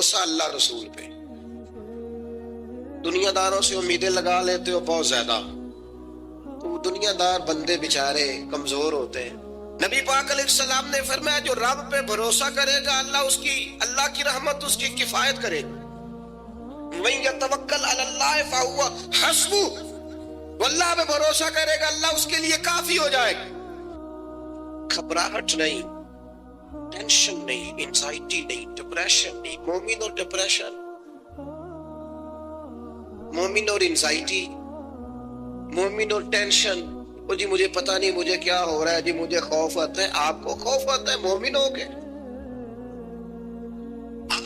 بھروسہ اللہ رسول پہ. دنیا داروں سے امیدیں لگا لیتے ہو بہت زیادہ، تو دنیا دار بندے بیچارے کمزور ہوتے ہیں. نبی پاک علیہ السلام نے فرمایا جو رب پہ بھروسہ کرے گا اللہ کی رحمت اس کی کفایت کرے گی. وَإِن يَتَوَكَّلْ عَلَى اللَّهِ فَهُوَ حَسْبُهُ، وہ اللہ پہ بھروسہ کرے گا اللہ اس کے لیے کافی ہو جائے گا. گھبراہٹ نہیں، ٹینشن نہیں، انزائٹی نہیں، ڈپریشن نہیں. مومن اور ڈپریشن، مومن اور انزائٹی، مومن اور ٹینشن. وہ جی مجھے پتا نہیں مجھے کیا ہو رہا ہے، جی مجھے خوف آتا ہے. آپ کو خوف آتا ہے مومن ہو کے؟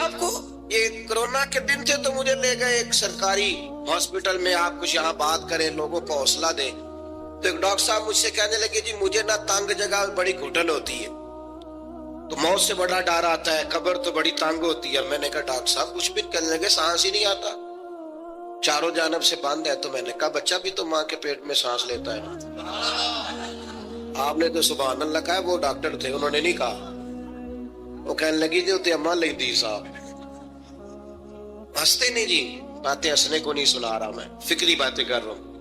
آپ کو یہ کرونا کے دن تھے تو مجھے لے گئے ایک سرکاری ہاسپٹل میں، آپ کچھ یہاں بات کریں لوگوں کو حوصلہ دیں. تو ایک ڈاکٹر صاحب مجھ سے کہنے لگے جی مجھے نہ تنگ جگہ بڑی گھٹن ہوتی ہے، تو موت سے بڑا ڈر آتا ہے، قبر تو بڑی تنگ ہوتی ہے. میں نے کہا ڈاکٹر صاحب کچھ بھی. کہنے لگے سانس ہی نہیں آتا، چاروں جانب سے بند ہے. تو میں نے کہا بچہ بھی تو ماں کے پیٹ میں سانس لیتا ہے. آپ نے تو سبحان اللہ کہا، وہ ڈاکٹر تھے انہوں نے نہیں کہا. وہ کہنے لگی جو تے اماں لئی دی صاحب. ہنستے نہیں جی، باتیں ہنسنے کو نہیں سنا رہا، میں فکری باتیں کر رہا ہوں.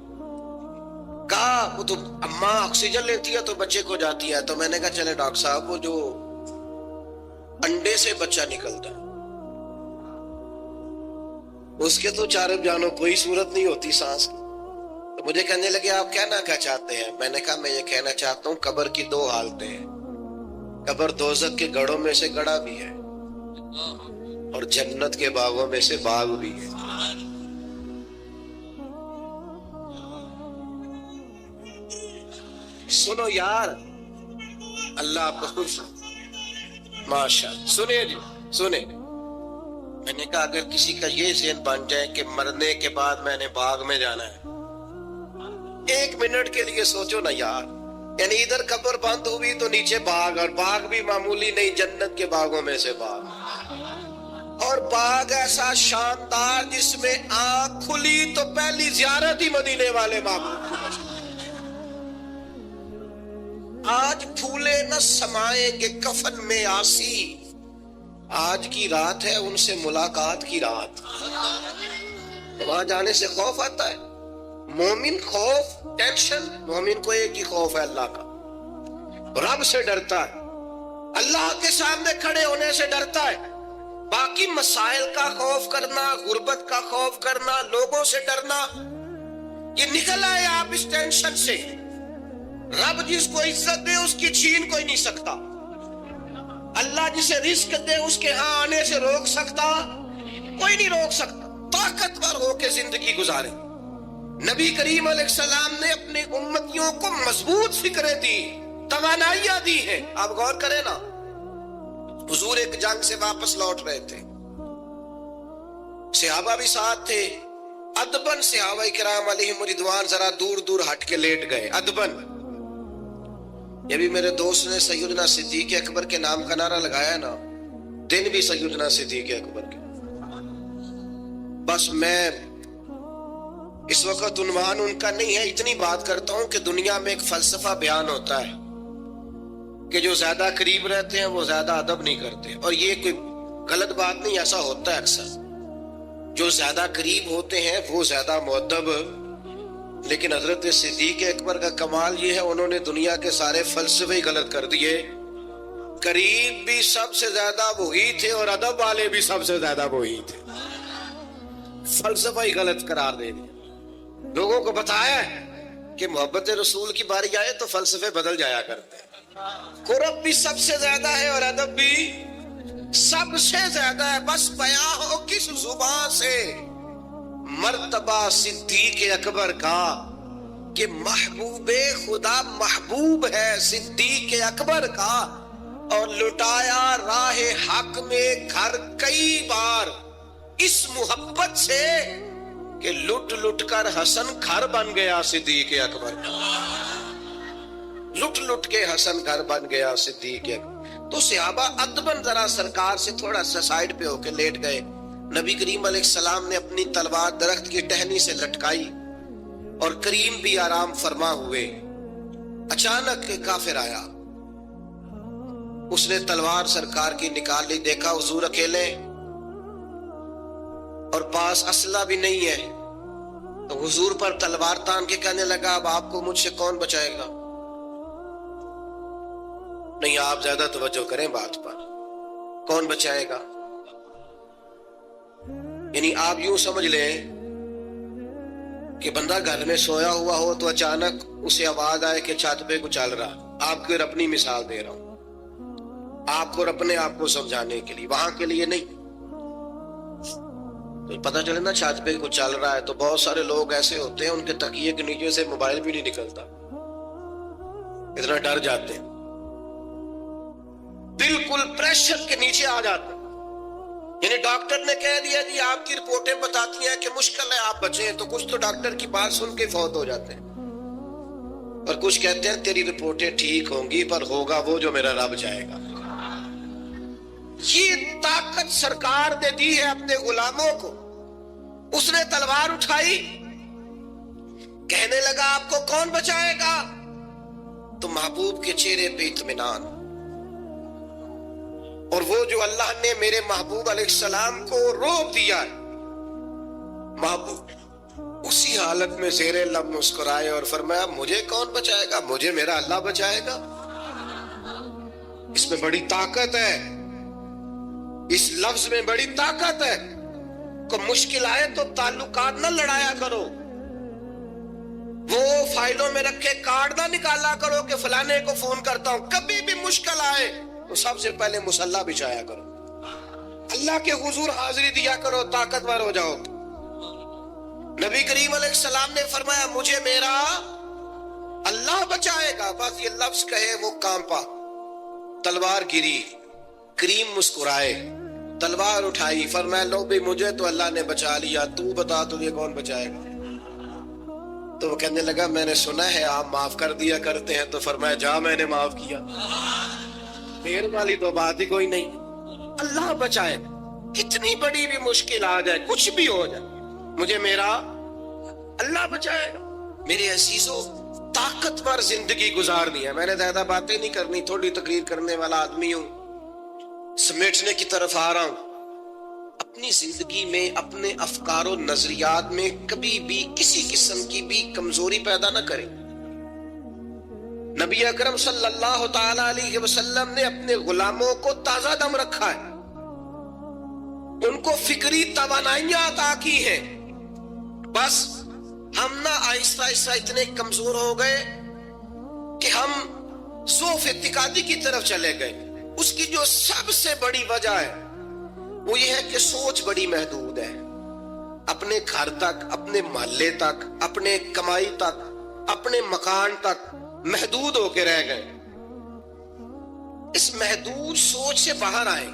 کہا وہ تو اماں آکسیجن لیتی ہے تو بچے کو جاتی ہے. تو میں نے کہا چلے ڈاکٹر صاحب وہ جو انڈے سے بچہ نکلتا ہے اس کے تو چاروں جانوں کوئی صورت نہیں ہوتی سانس کی. تو مجھے کہنے لگے آپ کہنا کیا چاہتے ہیں؟ میں نے کہا میں یہ کہنا چاہتا ہوں قبر کی دو حالتیں ہیں. قبر دوزخ کے گڑھوں میں سے گڑھا بھی ہے اور جنت کے باغوں میں سے باغ بھی ہے. سنو یار، اللہ آپ کو خوش ماشاءاللہ. سنے جی سنے. میں نے کہا اگر کسی کا یہ ذہن بن جائے کہ مرنے کے بعد میں نے باغ میں جانا ہے، ایک منٹ کے لیے سوچو نا یار. یعنی ادھر قبر بند ہوئی تو نیچے باغ، اور باغ بھی معمولی نہیں، جنت کے باغوں میں سے باغ. اور باغ ایسا شاندار جس میں آنکھ کھلی تو پہلی زیارت ہی مدینے والے معبود کی. آج پھولے نہ سمائیں گے کفن میں آسی، آج کی رات ہے ان سے ملاقات کی رات. وہاں جانے سے خوف آتا ہے. مومن خوف ٹینشن، مومن کو ایک ہی خوف ہے اللہ کا، رب سے ڈرتا ہے، اللہ کے سامنے کھڑے ہونے سے ڈرتا ہے. باقی مسائل کا خوف کرنا، غربت کا خوف کرنا، لوگوں سے ڈرنا، یہ نکل آئے آپ اس ٹینشن سے. رب جس کو عزت دے اس کی چھین کوئی نہیں سکتا. اللہ جسے رزق دے اس کے ہاں آنے سے روک سکتا کوئی نہیں روک سکتا. طاقتور ہو کے زندگی گزارے. نبی کریم علیہ السلام نے اپنے امتیوں کو مضبوط فکریں دی، توانائیاں دی ہیں. آپ غور کریں نا، حضور ایک جنگ سے واپس لوٹ رہے تھے، صحابہ بھی ساتھ تھے. ادبن صحابہ کرام علیہم رضوان ذرا دور دور ہٹ کے لیٹ گئے. ادبن. یہ بھی میرے دوست نے سیدنا صدیق اکبر کے نام کا نعرہ لگایا نا، دن بھی سیدنا صدیق اکبر کے. بس میں اس وقت عنوان ان کا نہیں ہے، اتنی بات کرتا ہوں کہ دنیا میں ایک فلسفہ بیان ہوتا ہے کہ جو زیادہ قریب رہتے ہیں وہ زیادہ ادب نہیں کرتے. اور یہ کوئی غلط بات نہیں، ایسا ہوتا ہے اکثر. جو زیادہ قریب ہوتے ہیں وہ زیادہ مؤدب. لیکن حضرت صدیق اکبر کا کمال یہ ہے انہوں نے دنیا کے سارے فلسفے غلط کر دیے. قریب بھی سب سے زیادہ وہی تھے اور ادب والے بھی سب سے زیادہ وہی تھے. فلسفہ ہی غلط قرار دے دیا. لوگوں کو بتایا کہ محبت رسول کی باری آئے تو فلسفے بدل جایا کرتے ہیں. قرب بھی سب سے زیادہ ہے اور ادب بھی سب سے زیادہ ہے. بس بیان ہو کس زبان سے مرتبہ صدیق اکبر کا کہ محبوب خدا محبوب ہے صدیق اکبر کا، اور لٹایا راہ حق میں گھر کئی بار اس محبت سے کہ لٹ لٹ کر حسن گھر بن گیا صدیق اکبر کا. لٹ لٹ کے حسن گھر بن گیا صدیق اکبر. تو صحابہ ادبن ذرا سرکار سے تھوڑا سا سائڈ پہ ہو کے لیٹ گئے. نبی کریم علیہ السلام نے اپنی تلوار درخت کی ٹہنی سے لٹکائی اور کریم بھی آرام فرما ہوئے. اچانک کافر آیا، اس نے تلوار سرکار کی نکال لی. دیکھا حضور اکیلے، اور پاس اسلحہ بھی نہیں ہے، تو حضور پر تلوار تان کے کہنے لگا اب آپ کو مجھ سے کون بچائے گا؟ نہیں، آپ زیادہ توجہ کریں بات پر، کون بچائے گا؟ یعنی آپ یوں سمجھ لیں کہ بندہ گھر میں سویا ہوا ہو تو اچانک اسے آواز آئے کہ چھت پہ کچھ چل رہا۔ آپ کو اپنی مثال دے رہا ہوں، آپ کو اپنے آپ کو سمجھانے کے لیے، وہاں کے لیے نہیں۔ تو پتہ چلے نا چھت پہ کچھ چل رہا ہے تو بہت سارے لوگ ایسے ہوتے ہیں ان کے تکیے کے نیچے سے موبائل بھی نہیں نکلتا، اتنا ڈر جاتے ہیں، بالکل پریشر کے نیچے آ جاتے ہیں۔ یعنی ڈاکٹر نے کہہ دیا جی آپ کی رپورٹیں بتاتی ہیں کہ مشکل ہے آپ بچیں، تو کچھ تو ڈاکٹر کی بات سن کے فوت ہو جاتے ہیں، اور کچھ کہتے ہیں تیری رپورٹیں ٹھیک ہوں گی پر ہوگا وہ جو میرا رب چاہے گا۔ یہ طاقت سرکار نے دی ہے اپنے غلاموں کو۔ اس نے تلوار اٹھائی، کہنے لگا آپ کو کون بچائے گا؟ تو محبوب کے چہرے پہ اطمینان، اور وہ جو اللہ نے میرے محبوب علیہ السلام کو روک دیا ہے، محبوب اسی حالت میں زیر لب مسکرائے اور فرمایا مجھے کون بچائے گا؟ مجھے میرا اللہ بچائے گا۔ اس میں بڑی طاقت ہے، اس لفظ میں بڑی طاقت ہے۔ کو مشکل آئے تو تعلقات نہ لڑایا کرو، وہ فائلوں میں رکھے کارڈ نہ نکالا کرو کہ فلانے کو فون کرتا ہوں۔ کبھی بھی مشکل آئے تو سب سے پہلے مصلی بچھایا کرو، اللہ کے حضور حاضری دیا کرو، طاقتور ہو جاؤ۔ نبی کریم علیہ السلام نے فرمایا مجھے میرا اللہ بچائے گا، بس یہ لفظ کہے وہ کانپا، تلوار گری، کریم مسکرائے، تلوار اٹھائی، فرمایا لو بھی مجھے تو اللہ نے بچا لیا، تو بتا تجھے کون بچائے گا؟ تو وہ کہنے لگا میں نے سنا ہے آپ معاف کر دیا کرتے ہیں، تو فرمایا جا میں نے معاف کیا، دیر والی تو بات ہی کوئی نہیں، اللہ بچائے۔ کتنی بڑی بھی مشکل آ جائے، کچھ بھی ہو جائے، مجھے میرا اللہ بچائے گا۔ میرے عزیزوں، طاقتور زندگی گزارنی ہے۔ میں نے زیادہ باتیں نہیں کرنی، تھوڑی تقریر کرنے والا آدمی ہوں، سمیٹنے کی طرف آ رہا ہوں۔ اپنی زندگی میں اپنے افکار و نظریات میں کبھی بھی کسی قسم کی بھی کمزوری پیدا نہ کریں۔ نبی اکرم صلی اللہ تعالی علیہ وسلم نے اپنے غلاموں کو تازہ دم رکھا ہے، ان کو فکری توانائیاں عطا کی ہیں، بس ہم نہ آہستہ آہستہ اتنے کمزور ہو گئے کہ ہم ضعف اعتقادی کی طرف چلے گئے۔ اس کی جو سب سے بڑی وجہ ہے وہ یہ ہے کہ سوچ بڑی محدود ہے، اپنے گھر تک، اپنے محلے تک، اپنے کمائی تک، اپنے مکان تک محدود ہو کے رہ گئے۔ اس محدود سوچ سے باہر آئیں۔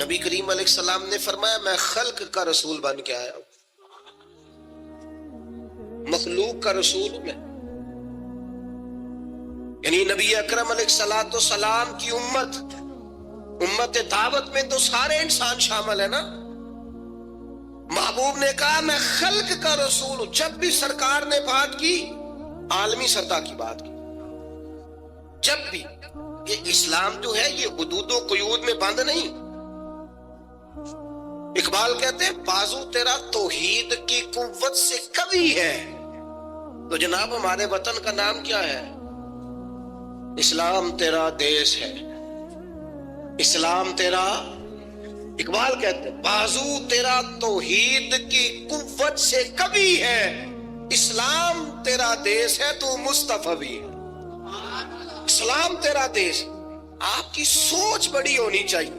نبی کریم علیہ السلام نے فرمایا میں خلق کا رسول بن کے آیا ہوں، مخلوق کا رسول ہوں میں۔ یعنی نبی اکرم علیہ السلام کی امت دعوت میں تو سارے انسان شامل ہیں نا۔ محبوب نے کہا میں خلق کا رسول ہوں۔ جب بھی سرکار نے بات کی عالمی سطح کی بات کی، جب بھی یہ اسلام جو ہے یہ حدود و قیود میں بند نہیں۔ اقبال کہتے ہیں بازو تیرا توحید کی قوت سے قوی ہے، تو جناب ہمارے وطن کا نام کیا ہے؟ اسلام تیرا دیش ہے، اسلام تیرا، اقبال کہتے ہیں بازو تیرا توحید کی قوت سے قوی ہے، اسلام تیرا دیش ہے تو مصطفی ہے۔ اسلام تیرا دیش۔ آپ کی سوچ بڑی ہونی چاہیے،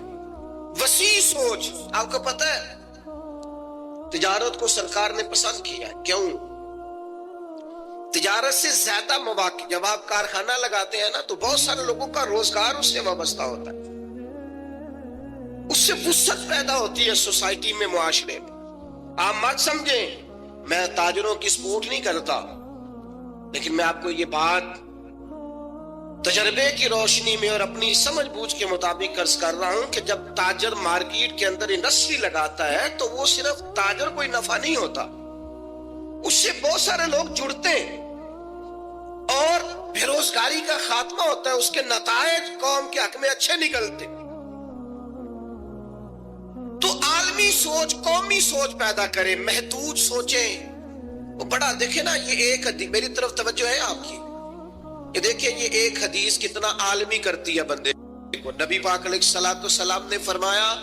وسیع سوچ۔ آپ کو پتہ ہے تجارت کو سرکار نے پسند کیا ہے، کیوں؟ تجارت سے زیادہ مواقع، جب آپ کارخانہ لگاتے ہیں نا تو بہت سارے لوگوں کا روزگار اس سے وابستہ ہوتا ہے، اس سے وسعت پیدا ہوتی ہے سوسائٹی میں، معاشرے میں۔ آپ مت سمجھیں میں تاجروں کی سپورٹ نہیں کرتا، لیکن میں آپ کو یہ بات تجربے کی روشنی میں اور اپنی سمجھ بوجھ کے مطابق عرض کر رہا ہوں کہ جب تاجر مارکیٹ کے اندر انڈسٹری لگاتا ہے تو وہ صرف تاجر کوئی نفع نہیں ہوتا، اس سے بہت سارے لوگ جڑتے ہیں اور بے روزگاری کا خاتمہ ہوتا ہے، اس کے نتائج قوم کے حق میں اچھے نکلتے۔ تو عالمی عالمی سوچ، قومی سوچ پیدا کرے، محدود سوچیں. وہ بڑا دیکھیں نا، یہ ایک حدیث میری طرف توجہ ہے آپ کی، یہ دیکھیں یہ ایک حدیث کتنا عالمی کرتی ہے بندے کو. نبی پاک علیہ الصلوۃ والسلام نے فرمایا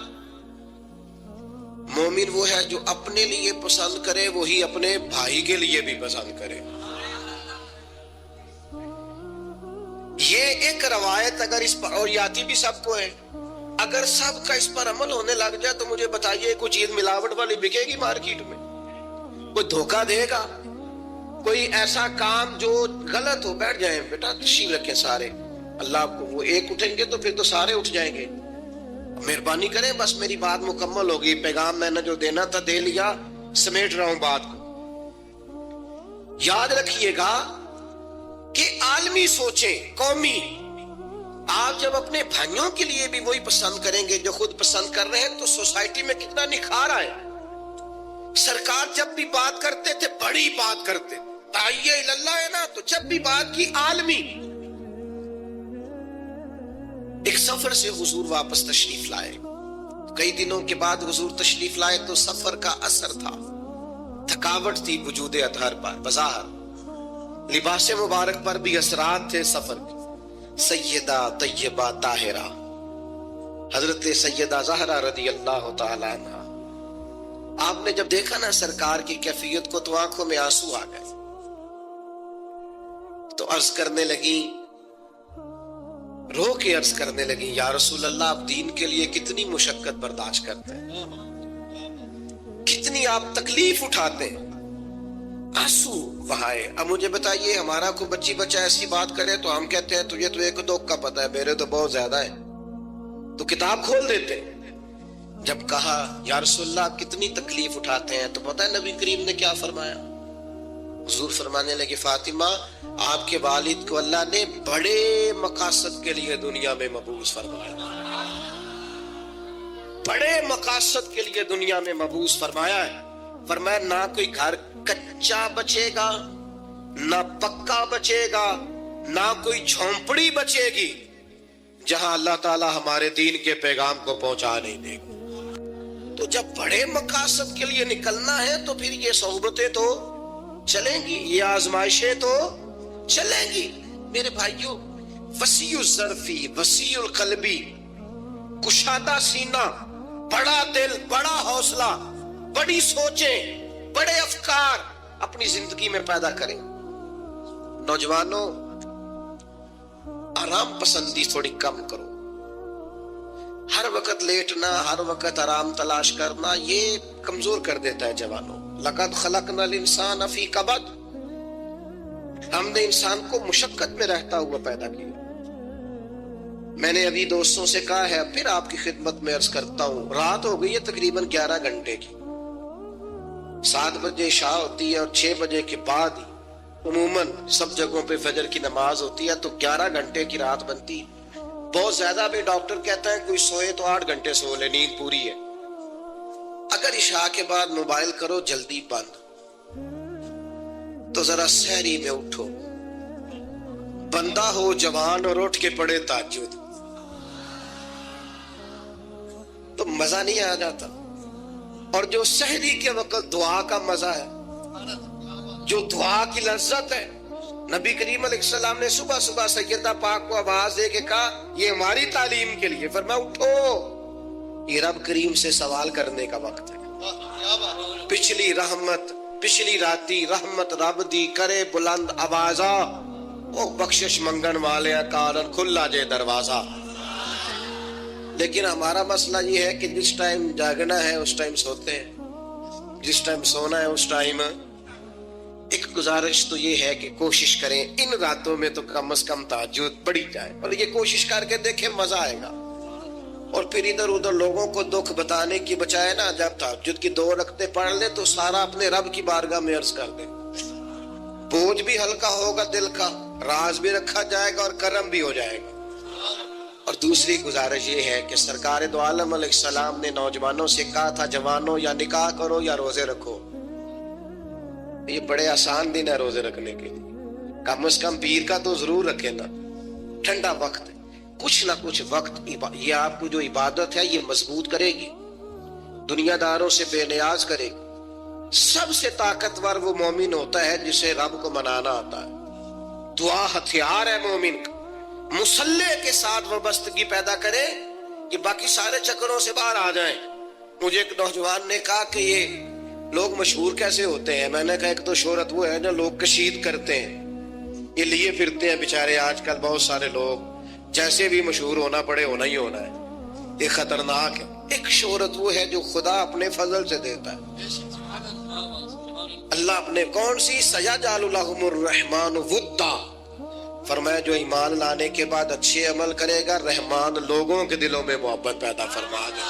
مومن وہ ہے جو اپنے لیے پسند کرے وہی اپنے بھائی کے لیے بھی پسند کرے. یہ ایک روایت اگر اس پر، اور یاتی بھی سب کو ہے، اگر سب کا اس پر عمل ہونے لگ جائے تو مجھے بتائیے کوئی چیز ملاوٹ والی بکے گی مارکیٹ میں؟ کوئی دھوکہ دے گا؟ کوئی ایسا کام جو غلط ہو؟ بیٹھ جائیں بیٹا، تشریف رکھیں سارے، اللہ کو وہ ایک اٹھیں گے تو پھر تو سارے اٹھ جائیں گے. مہربانی کریں، بس میری بات مکمل ہوگی، پیغام میں نے جو دینا تھا دے لیا، سمیٹ رہا ہوں بات کو. یاد رکھیے گا کہ عالمی سوچیں، قومی. آپ جب اپنے بھائیوں کے لیے بھی وہی پسند کریں گے جو خود پسند کر رہے ہیں تو سوسائٹی میں کتنا نکھار آئے. سرکار جب بھی بات کرتے تھے بڑی بات کرتے، داعیہ اللہ ہے نا، تو جب بھی بات کی عالمی. ایک سفر سے حضور واپس تشریف لائے، کئی دنوں کے بعد حضور تشریف لائے تو سفر کا اثر تھا، تھکاوٹ تھی وجود اطہر پر، بظاہر لباس مبارک پر بھی اثرات تھے سفر کے. سیدہ طیبہ طاہرہ حضرت سیدہ زہرا رضی اللہ تعالی عنہ، آپ نے جب دیکھا نا سرکار کی کیفیت کو تو آنکھوں میں آنسو آ گئے. تو عرض کرنے لگی، رو کے عرض کرنے لگی، یا رسول اللہ آپ دین کے لیے کتنی مشقت برداشت کرتے ہیں، کتنی آپ تکلیف اٹھاتے ہیں. آنسو بہائے. اب مجھے بتائیے ہمارا کوئی بچی بچہ ایسی بات کرے تو ہم کہتے ہیں تجھے تو ایک دو کا پتہ ہے، میرے تو بہت زیادہ ہے، تو کتاب کھول دیتے. جب کہا یا رسول اللہ آپ کتنی تکلیف اٹھاتے ہیں تو پتہ ہے نبی کریم نے کیا فرمایا؟ حضور فرمانے لگے، فاطمہ آپ کے والد کو اللہ نے بڑے مقاصد کے لیے دنیا میں مبعوث فرمایا، بڑے مقاصد کے لیے دنیا میں مبعوث فرمایا ہے. فرمایا نہ کوئی گھر کچا بچے گا، نہ پکا بچے گا، نہ کوئی جھونپڑی بچے گی جہاں اللہ تعالی ہمارے دین کے پیغام کو پہنچا نہیں دے گا. تو جب بڑے مقاصد کے لیے نکلنا ہے تو پھر یہ صحبتیں تو چلیں گی، یہ آزمائشیں تو چلیں گی. میرے بھائیوں، وسیع الظرفی، وسیع القلبی، کشادہ سینہ، بڑا دل، بڑا حوصلہ، بڑی سوچیں، بڑے افکار اپنی زندگی میں پیدا کریں. نوجوانوں، آرام پسندی تھوڑی کم کرو. ہر وقت لیٹنا، ہر وقت آرام تلاش کرنا، یہ کمزور کر دیتا ہے جوانوں. لقد خلقنا الانسان فی کبد، ہم نے انسان کو مشقت میں رہتا ہوا پیدا کیا. میں نے ابھی دوستوں سے کہا ہے، پھر آپ کی خدمت میں عرض کرتا ہوں، رات ہو گئی ہے تقریباً 11 گھنٹے کی، 7 بجے عشاء ہوتی ہے اور 6 بجے کے بعد عموماً سب جگہوں پہ فجر کی نماز ہوتی ہے، تو 11 گھنٹے کی رات بنتی. بہت زیادہ بھی ڈاکٹر کہتا ہے کوئی سوئے تو 8 گھنٹے سو لے، نیند پوری ہے. اگر عشاء کے بعد موبائل کرو جلدی بند، تو ذرا سحری میں اٹھو، بندہ ہو جوان اور اٹھ کے پڑھے تہجد، تو مزہ نہیں آ جاتا. اور جو سحری کے وقت دعا کا مزہ ہے، جو دعا کی لذت ہے، نبی کریم علیہ السلام نے صبح صبح سیدہ پاک کو آواز دے کے کہا یہ ہماری تعلیم کے لیے، فرمایا اٹھو، یہ رب کریم سے سوال کرنے کا وقت ہے. پچھلی رحمت، پچھلی راتی رحمت رب دی کرے بلند آوازہ، او بخشش منگن والے کارن کھلا جے دروازہ. لیکن ہمارا مسئلہ یہ ہے کہ جس ٹائم جاگنا ہے اس ٹائم سوتے ہیں، جس ٹائم سونا ہے اس ٹائم. ایک گزارش تو یہ ہے کہ کوشش کریں ان راتوں میں تو کم از کم تہجد پڑھی جائے، اور یہ کوشش کر کے دیکھیں مزہ آئے گا. اور پھر ادھر ادھر لوگوں کو دکھ بتانے کی بجائے نا، جب تہجد کی 2 رکعتیں پڑھ لیں تو سارا اپنے رب کی بارگاہ میں عرض کر دیں، بوجھ بھی ہلکا ہوگا دل کا، راز بھی رکھا جائے گا اور کرم بھی ہو جائے گا. اور دوسری گزارش یہ ہے کہ سرکار دو عالم علیہ السلام نے نوجوانوں سے کہا تھا جوانوں یا نکاح کرو یا روزے رکھو. یہ بڑے آسان دن ہے روزے رکھنے کے لیے، کم از کم پیر کا تو ضرور رکھے نا. ٹھنڈا وقت ہے، کچھ نہ کچھ وقت یہ آپ کو جو عبادت ہے یہ مضبوط کرے گی. دنیا داروں سے بے نیاز کرے. سب سے طاقتور وہ مومن ہوتا ہے جسے رب کو منانا آتا ہے. دعا ہتھیار ہے مومن کا. مصلح کے ساتھ وابستگی پیدا کرے کہ باقی سارے چکروں سے باہر آ جائیں. مجھے ایک نوجوان نے کہا کہ یہ لوگ مشہور کیسے ہوتے ہیں؟ میں نے کہا ایک تو شہرت وہ ہے نا لوگ کشید کرتے ہیں، یہ لیے پھرتے ہیں بیچارے. آج کل بہت سارے لوگ جیسے بھی مشہور ہونا پڑے ہونا ہی ہونا ہے، یہ خطرناک ہے. ایک شہرت وہ ہے جو خدا اپنے فضل سے دیتا ہے. اللہ اپنے کون سی سیجعل لهم الرحمن ودا، فرمایا جو ایمان لانے کے بعد اچھے عمل کرے گا رحمان لوگوں کے دلوں میں محبت پیدا فرما دے.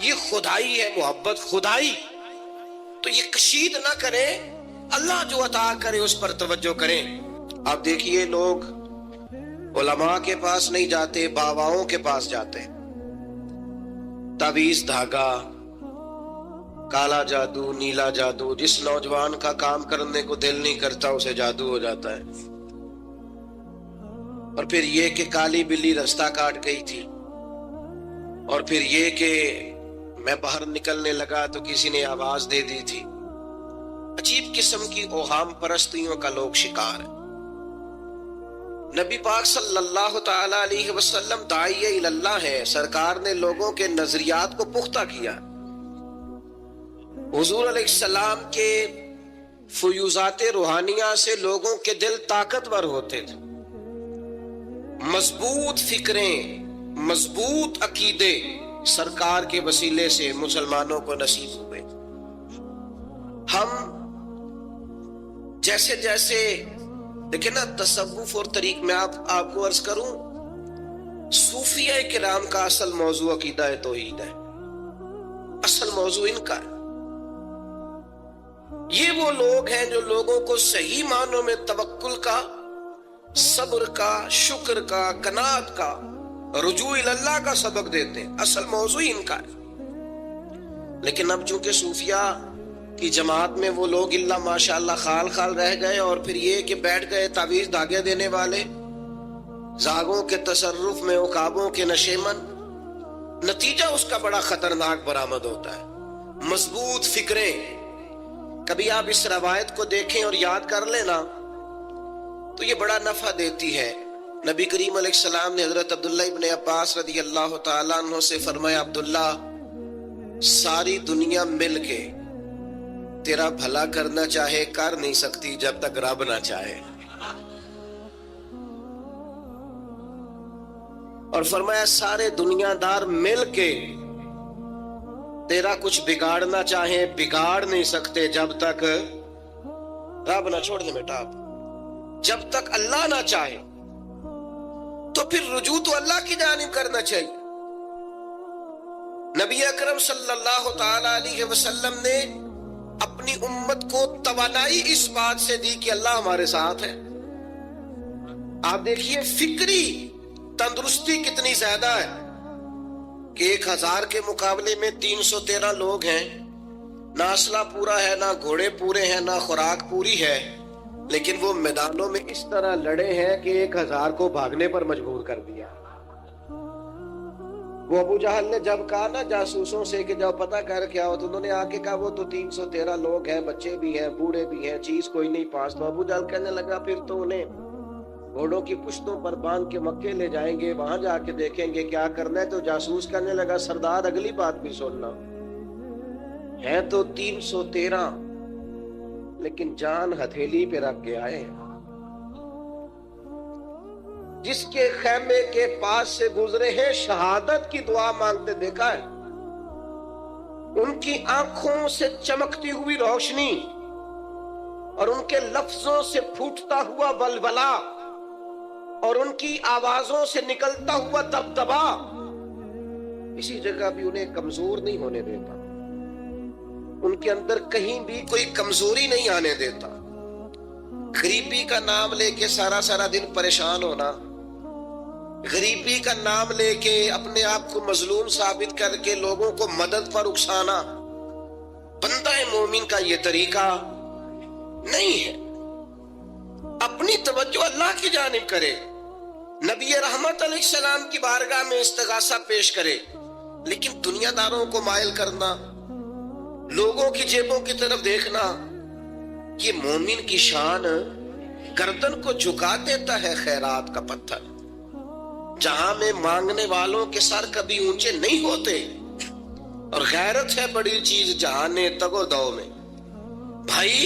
یہ خدائی ہے محبت، خدائی. تو یہ کشید نہ کریں، اللہ جو عطا کرے اس پر توجہ کریں. آپ دیکھیے لوگ علماء کے پاس نہیں جاتے، باباؤں کے پاس جاتے. تعویذ دھاگا، کالا جادو، نیلا جادو. جس نوجوان کا کام کرنے کو دل نہیں کرتا اسے جادو ہو جاتا ہے. اور پھر یہ کہ کالی بلی رستہ کاٹ گئی تھی، اور پھر یہ کہ میں باہر نکلنے لگا تو کسی نے آواز دے دی تھی. عجیب قسم کی اوہام پرستیوں کا لوگ شکار ہیں. نبی پاک صلی اللہ تعالی علیہ وسلم داعی اللہ ہے. سرکار نے لوگوں کے نظریات کو پختہ کیا. حضور علیہ السلام کے فیوزات روحانیہ سے لوگوں کے دل طاقتور ہوتے تھے. مضبوط فکریں، مضبوط عقیدے سرکار کے وسیلے سے مسلمانوں کو نصیب ہوئے. ہم جیسے جیسے دیکھیں نا تصوف اور طریق میں آپ کو عرض کروں، صوفیہ کرام کا اصل موضوع عقیدہ توحید ہے. اصل موضوع ان کا ہے. یہ وہ لوگ ہیں جو لوگوں کو صحیح معنوں میں توکل کا، صبر کا، شکر کا، قناعت کا، رجوع اللہ کا سبق دیتے ہیں. اصل موضوع ان کا ہے. لیکن اب چونکہ صوفیہ کی جماعت میں وہ لوگ اللہ ماشاءاللہ خال خال رہ گئے، اور پھر یہ کہ بیٹھ گئے تعویذ دھاگے دینے والے، زاغوں کے تصرف میں، عقابوں کے نشے من. نتیجہ اس کا بڑا خطرناک برآمد ہوتا ہے. مضبوط فکریں. کبھی آپ اس روایت کو دیکھیں اور یاد کر لینا تو یہ بڑا نفع دیتی ہے. نبی کریم علیہ السلام نے حضرت عبداللہ ابن عباس رضی اللہ تعالیٰ عنہ سے فرمایا، عبداللہ ساری دنیا مل کے تیرا بھلا کرنا چاہے کر نہیں سکتی جب تک رب نہ چاہے. اور فرمایا سارے دنیا دار مل کے تیرا کچھ بگاڑنا چاہے بگاڑ نہیں سکتے جب تک رب نہ چھوڑ دے بیٹا. جب تک اللہ نہ چاہے تو پھر رجوع تو اللہ کی جانب کرنا چاہیے. نبی اکرم صلی اللہ تعالی علیہ وسلم نے اپنی امت کو توانائی اس بات سے دی کہ اللہ ہمارے ساتھ ہے. آپ دیکھیے فکری تندرستی کتنی زیادہ ہے کہ 1000 کے مقابلے میں 313 لوگ ہیں. نہ اسلحہ پورا ہے، نہ گھوڑے پورے ہیں، نہ خوراک پوری ہے، لیکن وہ میدانوں میں اس طرح لڑے ہیں کہ 1000 کو بھاگنے پر مجبور کر دیا. وہ ابو جہل نے جب کہا نا جاسوسوں سے کہ جب پتہ کر کے آؤ، تو انہوں نے آ کے کہا وہ تو 313 لوگ ہیں، بچے بھی ہیں، بوڑھے بھی ہیں، چیز کوئی نہیں پاس. تو ابو جہل کہنے لگا پھر تو انہیں گھوڑوں کی پشتوں پر باندھ کے مکے لے جائیں گے، وہاں جا کے دیکھیں گے کیا کرنا ہے. تو جاسوس کہنے لگا سردار اگلی بات بھی سننا، ہے تو 313 لیکن جان ہتھیلی پہ رکھ کے آئے. جس کے خیمے کے پاس سے گزرے ہیں شہادت کی دعا مانگتے دیکھا ہے. ان کی آنکھوں سے چمکتی ہوئی روشنی اور ان کے لفظوں سے پھوٹتا ہوا ولولہ اور ان کی آوازوں سے نکلتا ہوا دبدبا کسی جگہ بھی انہیں کمزور نہیں ہونے دیتا. ان کے اندر کہیں بھی کوئی کمزوری نہیں آنے دیتا. غریبی کا نام لے کے سارا سارا دن پریشان ہونا، غریبی کا نام لے کے اپنے آپ کو مظلوم ثابت کر کے لوگوں کو مدد پر اکسانا بندہ مومن کا یہ طریقہ نہیں ہے. اپنی توجہ اللہ کی جانب کرے، نبی رحمت علیہ السلام کی بارگاہ میں استغاثہ پیش کرے. لیکن دنیا داروں کو مائل کرنا، لوگوں کی جیبوں کی طرف دیکھنا، یہ مومن کی شان گردن کو جھکا دیتا ہے خیرات کا پتھر۔ جہاں میں مانگنے والوں کے سر کبھی اونچے نہیں ہوتے، اور غیرت ہے بڑی چیز جہان تگ و دو میں۔ بھائی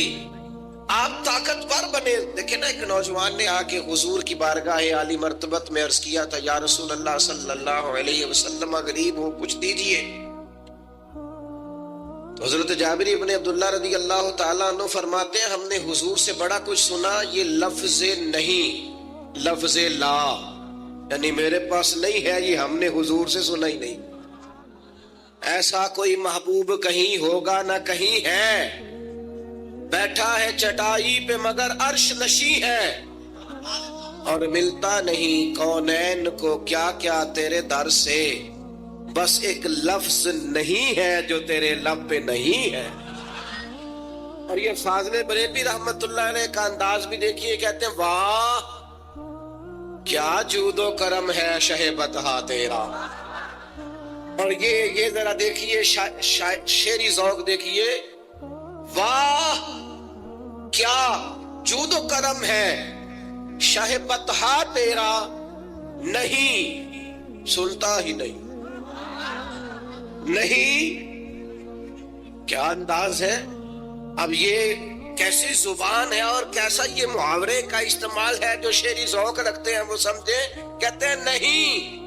آپ طاقتور بنے۔ دیکھیں نا، ایک نوجوان نے آ کے حضور کی بارگاہ عالی مرتبت میں عرض کیا تھا، یا رسول اللہ صلی اللہ علیہ وسلم، غریب ہوں کچھ دیجئے۔ تو حضرت جابر ابن عبداللہ رضی اللہ تعالیٰ عنہ فرماتے ہیں، ہم نے حضور سے بڑا کچھ سنا، یہ لفظ نہیں، لفظ لا، یعنی میرے پاس نہیں ہے، یہ ہم نے حضور سے سنا ہی نہیں۔ ایسا کوئی محبوب کہیں ہوگا نہ کہیں ہے، بیٹھا ہے چٹائی پہ مگر عرش نشیں ہے، اور ملتا نہیں کونین کو کیا کیا تیرے در سے، بس ایک لفظ نہیں ہے جو تیرے لب پہ نہیں ہے۔ اور یہ فاضل بریلوی رحمت اللہ علیہ کا انداز بھی دیکھیے، کہتے ہیں واہ کیا جود و کرم ہے شہ بطحا تیرا۔ اور یہ ذرا دیکھیے شعری ذوق دیکھیے، واہ کیا جود و کرم ہے شہ بطحا تیرا، نہیں سنتا ہی نہیں، نہیں۔ کیا انداز ہے! اب یہ کیسی زبان ہے اور کیسا یہ محاورے کا استعمال ہے، جو شعری ذوق رکھتے ہیں وہ سمجھے، کہتے ہیں نہیں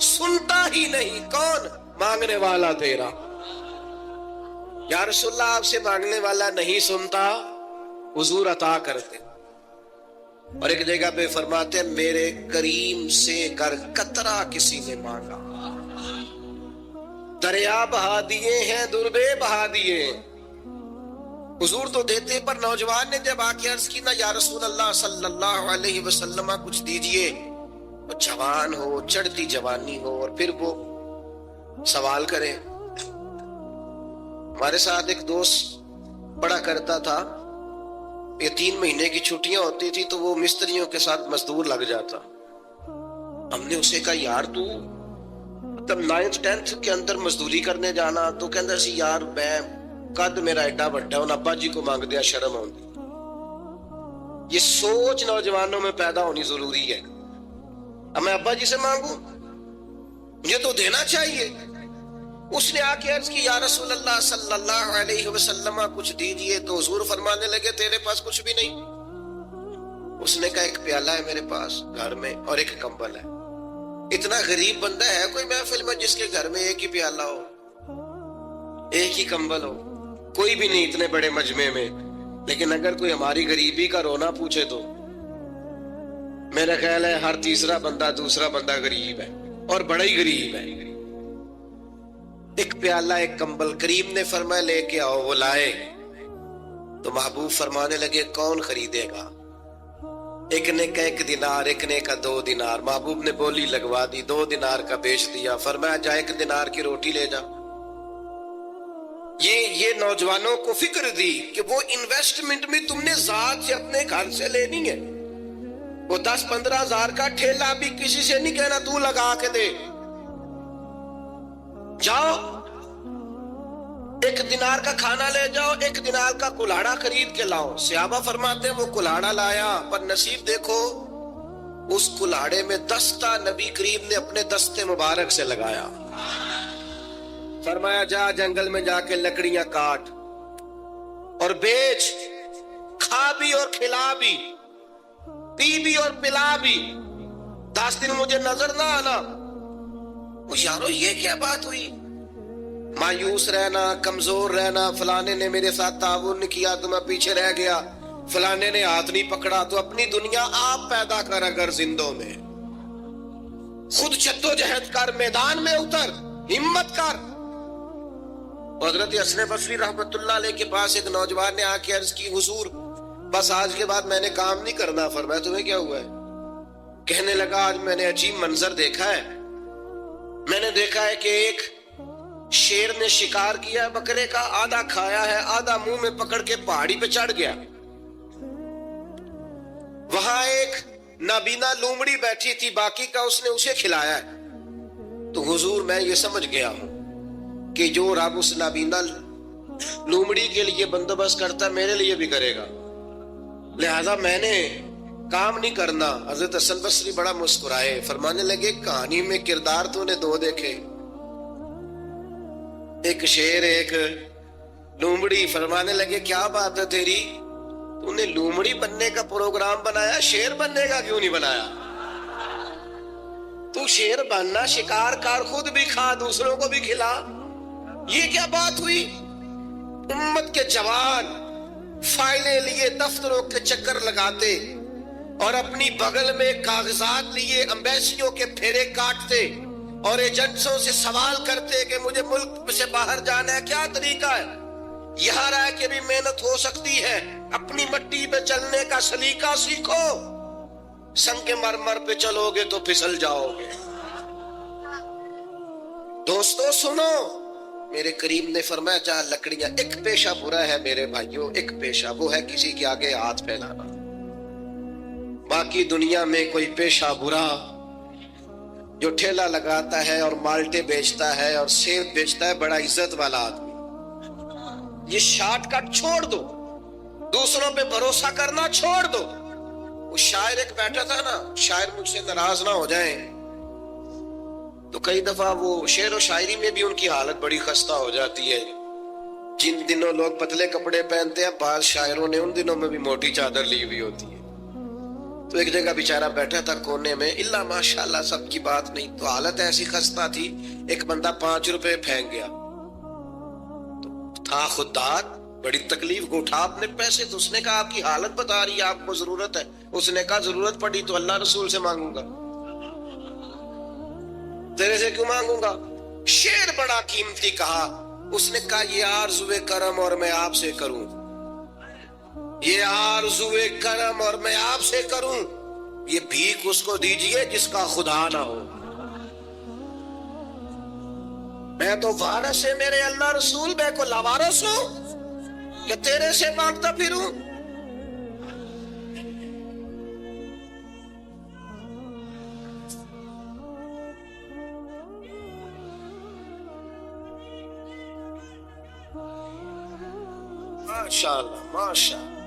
سنتا ہی نہیں، کون؟ مانگنے والا تیرا۔ یا رسول اللہ آپ سے مانگنے والا نہیں سنتا، حضور عطا کرتے۔ اور ایک جگہ پہ فرماتے ہیں، میرے کریم سے گر قطرہ کسی نے مانگا، دریا بہا دیے ہیں دربے بہا دیے۔ حضور تو دیتے، پر نوجوان نے جب آ کے عرض کی نا، یا رسول اللہ صلی اللہ علیہ وسلم کچھ دیجئے، وہ جوان ہو، چڑھتی جوانی ہو، اور پھر وہ سوال کرے۔ ہمارے ساتھ ایک دوست پڑھا کرتا تھا، یہ 3 مہینے کی چھٹیاں ہوتی تھی تو وہ مستریوں کے ساتھ مزدور لگ جاتا۔ ہم نے اسے کہا، یار تو تب 9th 10th کے اندر مزدوری کرنے جانا، تو کہندا سی یار میں قد میرا ایڈا بڑا ہے، ابا جی کو مانگ دیا شرم آتی۔ یہ سوچ نوجوانوں میں پیدا ہونی ضروری ہے۔ اب میں ابا جی سے مانگوں، مجھے تو دینا چاہیے۔ اس نے آ کے عرض کی، یا رسول اللہ صلی اللہ علیہ وسلم کچھ دیجئے، تو حضور فرمانے لگے تیرے پاس کچھ بھی نہیں؟ اس نے کہا ایک پیالہ ہے میرے پاس گھر میں اور ایک کمبل ہے۔ اتنا غریب بندہ ہے کوئی محفل میں جس کے گھر میں ایک ہی پیالہ ہو، ایک ہی کمبل ہو؟ کوئی بھی نہیں اتنے بڑے مجمع میں۔ لیکن اگر کوئی ہماری غریبی کا رونا پوچھے تو میرا خیال ہے ہر تیسرا بندہ دوسرا بندہ غریب ہے، اور بڑا ہی غریب ہے۔ ایک پیالہ ایک کمبل، کریم نے فرمایا لے کے آؤ، وہ لائے تو محبوب فرمانے لگے کون خریدے گا؟ ایک نے کہا 1 دینار، ایک نے کہا 2 دینار۔ محبوب نے بولی لگوا دی، 2 دینار کا بیچ دیا۔ فرمایا جا 1 دینار کی روٹی لے جا۔ یہ نوجوانوں کو فکر دی کہ وہ انویسٹمنٹ میں تم نے ذات سے اپنے گھر سے لینی ہے۔ وہ 10-15 ہزار کا ٹھیلا بھی کسی سے نہیں کہنا تو لگا کے دے، جاؤ 1 دینار کا کھانا لے جاؤ، 1 دینار کا کلاڑا خرید کے لاؤ۔ صحابہ فرماتے ہیں وہ کلاڑا لایا، پر نصیب دیکھو اس کلاڑے میں دستہ نبی کریم نے اپنے دستے مبارک سے لگایا۔ فرمایا جا جنگل میں جا کے لکڑیاں کاٹ اور بیچ، کھا بھی اور کھلا بھی، پی بھی اور پلا بھی، 10 دن مجھے نظر نہ آنا۔ یارو یہ کیا بات ہوئی؟ مایوس رہنا، کمزور رہنا، فلانے نے میرے ساتھ تعاون نہیں کیا تو میں پیچھے رہ گیا، فلانے نے ہاتھ نہیں پکڑا، تو اپنی دنیا آپ پیدا کر، اگر زندوں میں خود جدوجہد کر، میدان میں اتر، ہمت کر۔ حضرت حسن بصری رحمت اللہ علیہ کے پاس ایک نوجوان نے آ کے عرض کی، حضور بس آج کے بعد میں نے کام نہیں کرنا۔ فرمایا تمہیں کیا ہوا ہے؟ کہنے لگا آج میں نے عجیب منظر دیکھا ہے، میں نے دیکھا ہے کہ ایک شیر نے شکار کیا بکرے کا، آدھا کھایا ہے، آدھا منہ میں پکڑ کے پہاڑی پہ چڑھ گیا۔ وہاں ایک نابینا لومڑی بیٹھی تھی، باقی کا اس نے اسے کھلایا ہے۔ تو حضور میں یہ سمجھ گیا ہوں کہ جو رب اس نابینا لومڑی کے لیے بندوبست کرتا ہے میرے لیے بھی کرے گا، لہذا میں نے کام نہیں کرنا۔ حضرت حسن بصری بڑا مسکرائے، فرمانے لگے کہانی میں کردار تو نے دو دیکھے، ایک شیر ایک لومڑی۔ فرمانے لگے کیا بات ہے تیری، تو نے لومڑی بننے کا پروگرام بنایا، شیر بننے کا کیوں نہیں بنایا؟ تو شیر بننا، شکار کار، خود بھی کھا دوسروں کو بھی کھلا، یہ کیا بات ہوئی؟ امت کے جوان فائلیں لیے دفتروں کے چکر لگاتے اور اپنی بغل میں کاغذات لیے امبیسیوں کے پھیرے کاٹتے اور ایجنٹوں سے سوال کرتے کہ مجھے ملک سے باہر جانا ہے، کیا طریقہ ہے؟ یہاں رہ کے بھی محنت ہو سکتی ہے، اپنی مٹی پہ چلنے کا سلیقہ سیکھو، سنگ مرمر پہ چلو گے تو پھسل جاؤ گے۔ دوستو سنو، میرے کریم نے فرمایا جہاں لکڑیاں، ایک پیشہ برا ہے میرے بھائیوں، ایک پیشہ، وہ ہے کسی کے آگے ہاتھ پھیلانا۔ باقی دنیا میں کوئی پیشہ برا جو ٹھیلا لگاتا ہے اور مالٹے بیچتا ہے اور سیب بیچتا ہے، بڑا عزت والا آدمی، یہ شارٹ کٹ چھوڑ دو، دوسروں پہ بھروسہ کرنا چھوڑ دو۔ وہ شاعر ایک بیٹھا تھا نا، شاعر مجھ سے ناراض نہ ہو جائیں، تو کئی دفعہ وہ شعر و شاعری میں بھی ان کی حالت بڑی خستہ ہو جاتی ہے۔ جن دنوں لوگ پتلے کپڑے پہنتے ہیں، بعض شاعروں نے ان دنوں میں بھی موٹی چادر لی ہوئی ہوتی ہے۔ تو ایک جگہ بیچارہ بیٹھا تھا کونے میں، اللہ ماشاءاللہ سب کی بات نہیں، تو حالت ایسی خستہ تھی، ایک بندہ 5 روپے پھینک گیا، تو تھا خوددار، بڑی تکلیف کو اٹھا اپنے پیسے، تو اس نے کہا آپ کی حالت بتا رہی ہے، آپ کو ضرورت ہے۔ اس نے کہا ضرورت پڑی تو اللہ رسول سے مانگوں گا، تیرے سے کیوں مانگوں گا؟ شعر بڑا قیمتی کہا، اس نے کہا یہ آرزوئے کرم اور میں آپ سے کروں، یہ آرزوئے کرم اور میں آپ سے کروں، یہ بھیک اس کو دیجئے جس کا خدا نہ ہو۔ میں تو وارث ہے میرے اللہ رسول، میں کو لاوارث ہوں کہ تیرے سے مانگتا پھروں؟ ماشاءاللہ ماشاءاللہ۔